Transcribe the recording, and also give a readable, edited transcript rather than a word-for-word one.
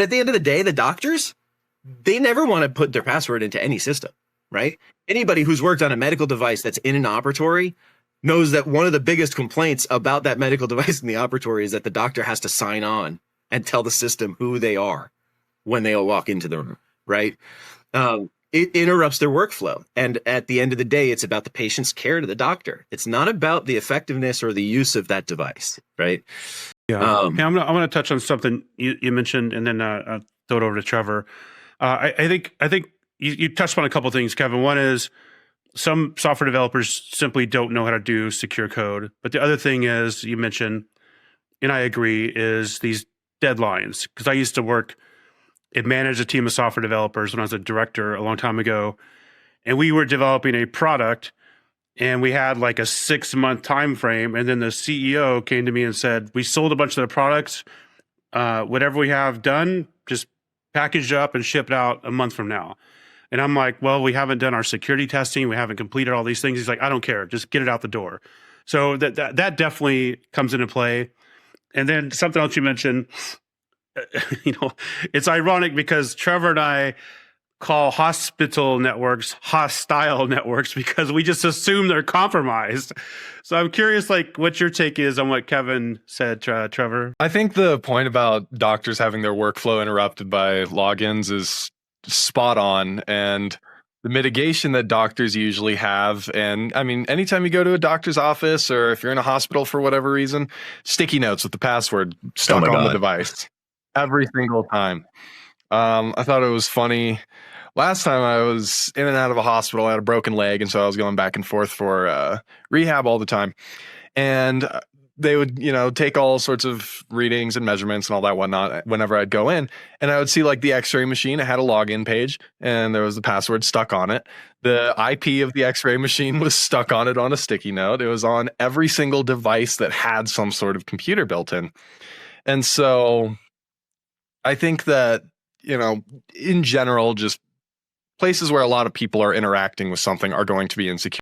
at the end of the day, the doctors, they never want to put their password into any system, right? Anybody who's worked on a medical device that's in an operatory knows that one of the biggest complaints about that medical device in the operatory is that the doctor has to sign on and tell the system who they are when they walk into the room, right? It interrupts their workflow. And at the end of the day, it's about the patient's care to the doctor. It's not about the effectiveness or the use of that device, right? Yeah. Hey, I'm gonna touch on something you mentioned, and then throw it over to Trevor. I think you touched on a couple of things, Kevin. One is some software developers simply don't know how to do secure code. But the other thing is, you mentioned, and I agree, is these deadlines. Because I used to work and manage a team of software developers when I was a director a long time ago. And we were developing a product, and we had like a 6-month time frame. And then the CEO came to me and said, we sold a bunch of the products. Whatever we have done, just package it up and ship it out a month from now. And I'm like, well, we haven't done our security testing. We haven't completed all these things. He's like, I don't care. Just get it out the door. So that definitely comes into play. And then something else you mentioned, it's ironic because Trevor and I call hospital networks hostile networks because we just assume they're compromised. So I'm curious, like, what your take is on what Kevin said, Trevor. I think the point about doctors having their workflow interrupted by logins is spot on, and the mitigation that doctors usually have. And I mean, anytime you go to a doctor's office, or if you're in a hospital for whatever reason, sticky notes with the password stuck on the device every single time. I thought it was funny. Last time I was in and out of a hospital, I had a broken leg, and so I was going back and forth for rehab all the time. And they would, take all sorts of readings and measurements and all that whatnot whenever I'd go in. And I would see like the x-ray machine. It had a login page, and there was the password stuck on it. The IP of the x-ray machine was stuck on it on a sticky note. It was on every single device that had some sort of computer built in. And so I think that, in general, just places where a lot of people are interacting with something are going to be insecure.